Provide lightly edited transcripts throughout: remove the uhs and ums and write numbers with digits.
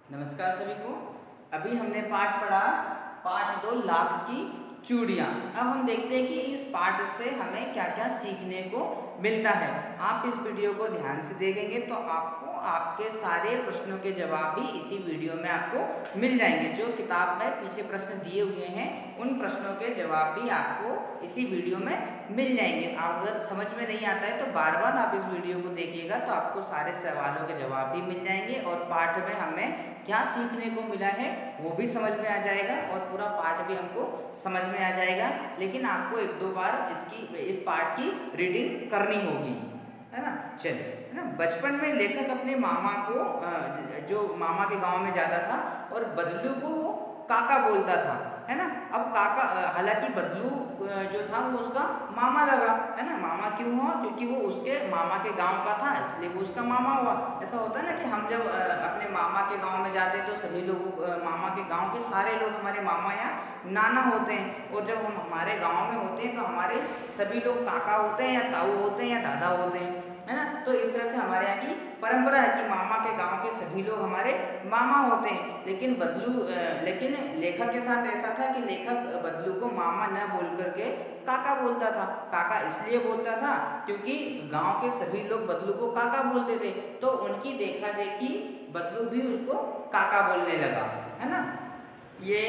नमस्कार सभी को। अभी हमने पाठ पढ़ा पाठ 2 लाख की चूड़ियाँ। अब हम देखते हैं कि इस पाठ से हमें क्या क्या सीखने को मिलता है। आप इस वीडियो को ध्यान से देखेंगे तो आपको आपके सारे प्रश्नों के जवाब भी इसी वीडियो में आपको मिल जाएंगे। जो किताब में पीछे प्रश्न दिए हुए हैं उन प्रश्नों के जवाब भी आपको इसी वीडियो में मिल जाएंगे। आप अगर समझ में नहीं आता है तो बार बार आप इस वीडियो को देखिएगा तो आपको सारे सवालों के जवाब भी मिल जाएंगे और पाठ में हमें क्या सीखने को मिला है वो भी समझ में आ जाएगा और पूरा पाठ भी हमको समझ में आ जाएगा। लेकिन आपको एक दो बार इस पाठ की रीडिंग करनी होगी, है ना। चलिए, है ना। बचपन में लेखक अपने मामा को जो मामा के गांव में जाता था और बदलू को वो काका बोलता था, है ना। अब काका हालांकि बदलू जो था वो उसका मामा लगा, है ना। मामा क्यों हुआ? क्योंकि वो उसके मामा के गांव का था इसलिए वो उसका मामा हुआ। ऐसा होता है ना कि हम जब अपने मामा के गांव में जाते हैं तो सभी लोग मामा के गांव के सारे लोग हमारे मामा या नाना होते हैं, और जब हम हमारे गांव में होते हैं तो हमारे सभी लोग काका होते हैं या ताऊ होते हैं या दादा होते हैं, है ना। तो इस तरह से हमारे यहाँ की परंपरा है कि मामा के गांव के सभी लोग हमारे मामा होते हैं। लेकिन लेखक के साथ ऐसा था कि लेखक बदलू को मामा न बोल करके काका बोलता था। काका इसलिए बोलता था क्योंकि गांव के सभी लोग बदलू को काका बोलते थे, तो उनकी देखा देखी बदलू भी उसको काका बोलने लगा, है ना। ये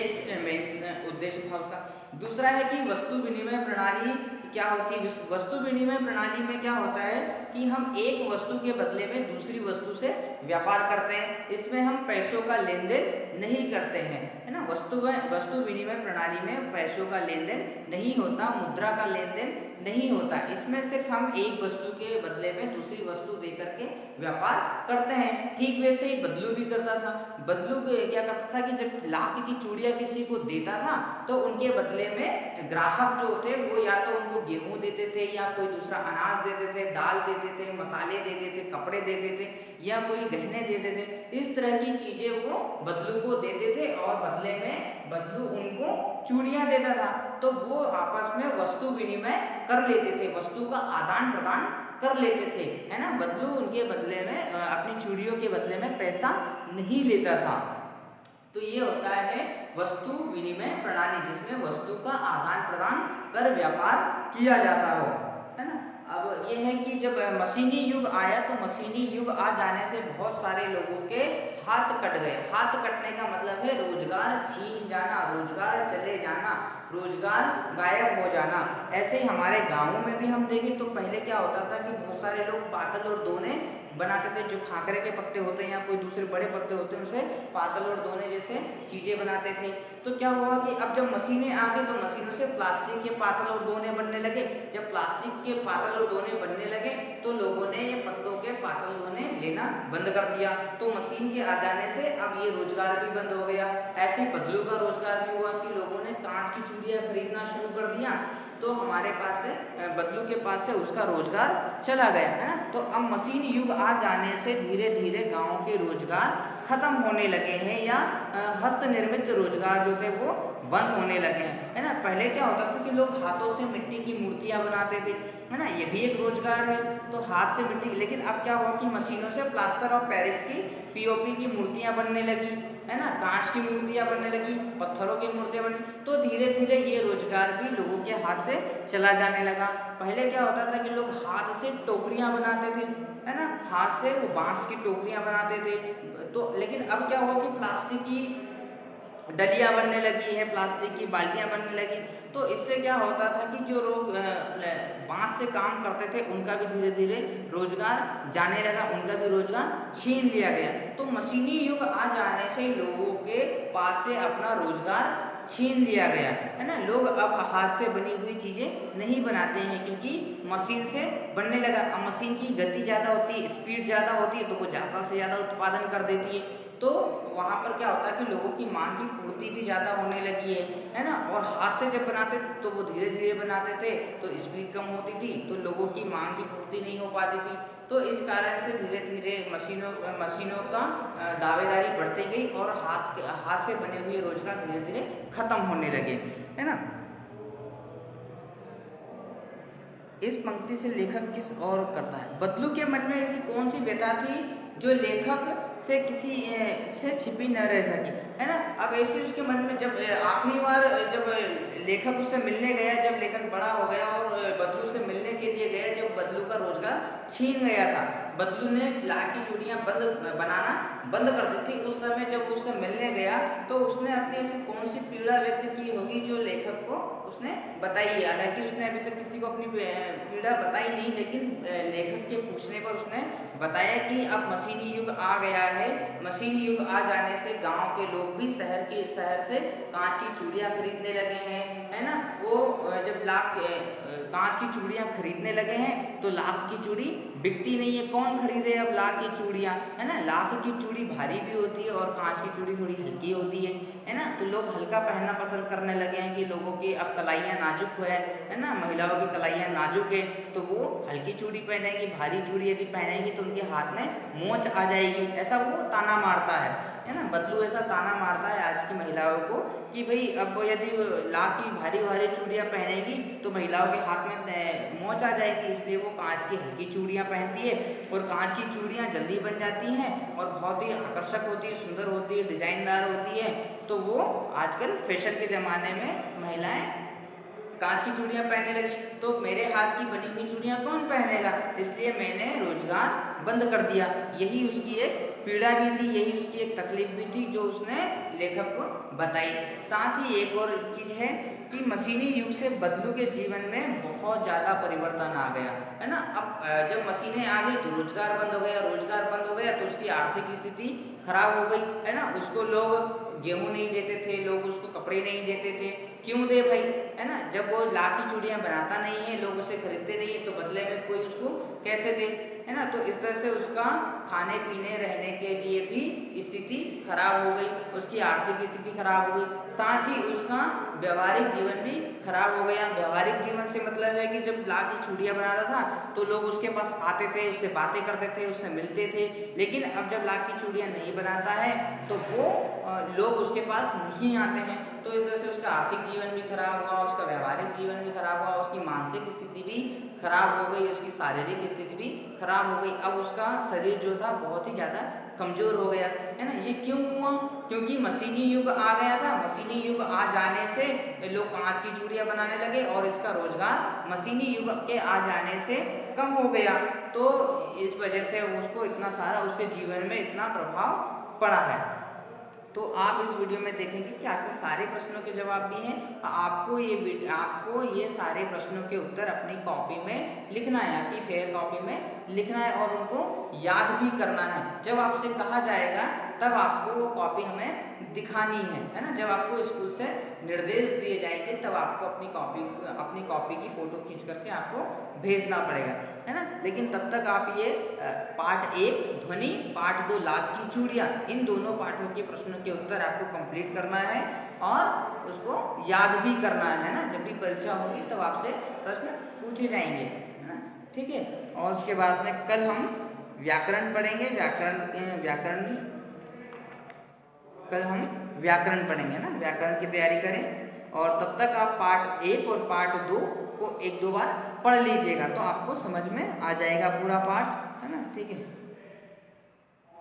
मेन उद्देश्य था उसका। दूसरा है कि वस्तु विनिमय प्रणाली क्या होती है। वस्तु विनिमय प्रणाली में क्या होता है कि हम एक वस्तु के बदले में दूसरी वस्तु से व्यापार करते हैं। इसमें हम पैसों का लेन देन नहीं करते हैं, है ना। वस्तु विनिमय प्रणाली में पैसों का लेन देन नहीं होता, मुद्रा का लेन देन नहीं होता। इसमें सिर्फ हम एक वस्तु के बदले में दूसरी वस्तु दे करके व्यापार करते हैं। ठीक वैसे ही बदलू भी करता था। बदलू क्या करता था कि जब लाख की चूड़ियां किसी को देता था तो उनके बदले में ग्राहक जो थे वो या तो उनको गेहूं देते थे या कोई दूसरा अनाज देते थे, दाल देते थे, मसाले देते थे, कपड़े देते थे या कोई गहने देते थे। इस तरह की चीजें वो बदलू को देते थे और बदले में बदलू उनको चूड़ियां देता था। तो वो आपस में वस्तु विनिमय कर लेते थे, वस्तु का आदान प्रदान कर लेते थे, है ना। बदलू उनके बदले में अपनी चूड़ियों के बदले में पैसा नहीं लेता था। तो ये होता है वस्तु विनिमय प्रणाली, जिसमें वस्तु का आदान प्रदान कर व्यापार किया जाता हो, है ना। अब ये है कि जब मशीनी युग आया तो मशीनी युग आ जाने से बहुत सारे लोगों के हाथ कट गए। हाथ कटने का मतलब है रोजगार छीन जाना, रोजगार चले जाना, रोजगार गायब हो जाना। ऐसे ही हमारे गांवों में भी हम देखें तो पहले क्या होता था कि बहुत सारे लोग पातल और दोने बनाते थे, जो खाकरे के पत्ते होते हैं या कोई दूसरे बड़े पत्ते होते हैं उनसे पातल और दोने जैसे चीजें बनाते थे। तो क्या हुआ कि अब जब मशीनें आ गई तो मशीनों से प्लास्टिक के पातल और दोने बनने लगे। जब प्लास्टिक के पातल और दोने बनने लगे तो लोगों ने ये पत्तों के पातल दोने लेना बंद कर दिया। तो मशीन के आ जाने से अब ये रोजगार भी बंद हो गया। ऐसे बदलू का रोजगार भी हुआ कि लोगों ने कांच की चूड़ियां खरीदना शुरू कर दिया, तो हमारे पास से बदलू के पास से उसका रोजगार चला गया, है ना। तो अब मशीन युग आ जाने से धीरे धीरे गांव के रोजगार खत्म होने लगे हैं या हस्त निर्मित रोजगार जो थे वो बंद होने लगे हैं, है ना। पहले क्या होता था कि लोग हाथों से मिट्टी की मूर्तियां बनाते थे, है ना। ये भी एक रोजगार है, तो हाथ से मिट्टी। लेकिन अब क्या हुआ कि मशीनों से प्लास्टर ऑफ पेरिस की पीओपी की मूर्तियां बनने लगी, है ना। कांच की मूर्तियां बनने लगी, पत्थरों की मूर्तियां बनने, तो धीरे धीरे ये रोजगार भी लोगों के हाथ से चला जाने लगा। पहले क्या होता था कि लोग हाथ से टोकरियां बनाते थे, है ना। हाथ से वो बांस की टोकरियां बनाते थे। तो लेकिन अब क्या हुआ कि प्लास्टिक की डलियां बनने लगी है, प्लास्टिक की बाल्टियां बनने लगी। तो इससे क्या होता था कि जो लोग बांस से काम करते थे उनका भी धीरे धीरे रोजगार जाने लगा, उनका भी रोजगार छीन लिया गया। तो मशीनी युग आ जाने से लोगों के पास से अपना रोजगार छीन लिया गया, है ना। लोग अब हाथ से बनी हुई चीजें नहीं बनाते हैं क्योंकि मशीन से बनने लगा। अब मशीन की गति ज्यादा होती है, स्पीड ज्यादा होती है, तो वो ज्यादा से ज्यादा उत्पादन कर देती है। तो वहां पर क्या होता है कि लोगों की मांग की पूर्ति भी ज्यादा होने लगी है ना। और हाथ से जब बनाते तो वो धीरे धीरे बनाते थे तो स्पीड कम होती थी, तो लोगों की मांग की पूर्ति नहीं हो पाती थी। तो इस कारण से धीरे धीरे मशीनों का दावेदारी बढ़ती गई और हाथ से बने हुए रोजगार धीरे धीरे खत्म होने लगे, है ना। इस पंक्ति से लेखक किस और करता है। बदलू के मन में ऐसी कौन सी व्यथा थी जो लेखक से किसी से छिपी न रह सकी, है ना। अब ऐसे उसके मन में जब आखिरी बार जब लेखक उससे मिलने गया, जब लेखक बड़ा हो गया और बदलू से मिलने के लिए गया, जब बदलू का रोजगार छीन गया था, बदलू ने लाख की चूड़ियां बनाना बंद कर दी थी, उस समय जब उससे मिलने गया तो उसने अपनी ऐसी कौन सी पीड़ा व्यक्त की होगी जो लेखक को उसने बताई है। हालांकि उसने अभी तक किसी को अपनी पीड़ा बताई नहीं, लेकिन लेखक के पूछने पर उसने बताया कि अब मशीनी युग आ गया है, मशीनी युग आ जाने से गांव के लोग भी शहर से कांच की चूड़ियां खरीदने लगे हैं, है ना। वो जब कांच की चूड़ियां खरीदने लगे हैं तो लाख की चूड़ी बिकती नहीं है, कौन खरीदे अब लाख की चूड़ियां, है ना। लाख की चूड़ी भारी भी होती है और कांच की चूड़ी थोड़ी हल्की होती है ना। तो लोग हल्का पहनना पसंद करने लगे हैं कि लोगों की अब कलाइयाँ नाजुक है ना, महिलाओं की कलाइयाँ नाजुक है, तो वो हल्की चूड़ी पहनेगी, भारी चूड़ी यदि पहनेगी तो उनके हाथ में मोच आ जाएगी, ऐसा वो ताना मारता है ना। बदलू ऐसा ताना मारता है आज की महिलाओं को कि भाई अब यदि लाख की भारी भारी चूड़ियां पहनेगी तो महिलाओं के हाथ में मोच आ जाएगी, इसलिए वो कांच की हल्की चूड़ियां पहनती है। और कांच की चूड़ियां जल्दी बन जाती हैं और बहुत ही आकर्षक होती है, सुंदर होती है, डिजाइनदार होती है, तो वो आजकल फैशन के ज़माने में महिलाएं कांच की चूड़ियां पहनने लगी। तो मेरे हाथ की बनी हुई चूड़ियां कौन पहनेगा, इसलिए मैंने रोजगार बंद कर दिया। यही उसकी एक पीड़ा भी थी, यही उसकी एक तकलीफ भी थी जो उसने लेखक को बताई। साथ ही एक और चीज है कि मशीनी युग से बदलू के जीवन में बहुत ज़्यादा परिवर्तन आ गया, है ना। अब जब मशीनें आ गई तो रोजगार बंद हो गया, रोजगार बंद हो गया तो उसकी आर्थिक स्थिति खराब हो गई, है ना। उसको लोग गेहूं नहीं देते थे, लोग उसको कपड़े नहीं देते थे, क्यों दे भाई, है ना। जब वो लाख की चूड़ियां बनाता नहीं है, लोग उसे खरीदते नहीं है, तो बदले में कोई उसको कैसे दे, है ना। तो इस तरह से उसका खाने पीने रहने के लिए भी स्थिति खराब हो गई, उसकी आर्थिक स्थिति खराब हो गई, साथ ही उसका व्यवहारिक जीवन भी खराब हो गया। व्यवहारिक जीवन से मतलब है कि जब लाख की चूड़ियां बनाता था तो लोग उसके पास आते थे, उससे बातें करते थे, उससे मिलते थे, लेकिन अब जब लाख की चूड़ियां नहीं बनाता है तो वो लोग उसके पास नहीं आते हैं। तो इस तरह से उसका आर्थिक जीवन भी खराब हुआ, उसका व्यवहारिक जीवन भी खराब हुआ, उसकी मानसिक स्थिति भी खराब हो गई, उसकी शारीरिक स्थिति भी खराब हो गई। अब उसका शरीर जो था बहुत ही ज़्यादा कमजोर हो गया, है ना। ये क्यों हुआ, क्योंकि मशीनी युग आ गया था। मशीनी युग आ जाने से लोग कांच की चूड़ियां बनाने लगे और इसका रोजगार मशीनी युग के आ जाने से कम हो गया, तो इस वजह से उसको इतना सारा उसके जीवन में इतना प्रभाव पड़ा है। तो आप इस वीडियो में देखेंगे कि आपके सारे प्रश्नों के जवाब भी हैं। आपको ये सारे प्रश्नों के उत्तर अपनी कॉपी में लिखना है, आपकी फेयर कॉपी में लिखना है और उनको याद भी करना है। जब आपसे कहा जाएगा तब आपको वो कॉपी हमें दिखानी है ना। जब आपको स्कूल से निर्देश दिए जाएंगे तब आपको अपनी कॉपी की फोटो खींच करके आपको भेजना पड़ेगा, है ना। लेकिन तब तक आप ये पार्ट 1 ध्वनि, पार्ट 2 लाख की चूड़ियां, इन दोनों पाठों के प्रश्नों के उत्तर आपको कंप्लीट करना है और उसको याद भी करना है ना। जब भी परीक्षा होगी तब आपसे प्रश्न पूछे जाएंगे, है ना। ठीक है। और उसके बाद में कल हम व्याकरण पढ़ेंगे, कल हम व्याकरण पढ़ेंगे ना, व्याकरण की तैयारी करें। और तब तक आप पार्ट 1 और पार्ट 2 को 1-2 बार पढ़ लीजिएगा तो आपको समझ में आ जाएगा पूरा पाठ, है ना। ठीक है।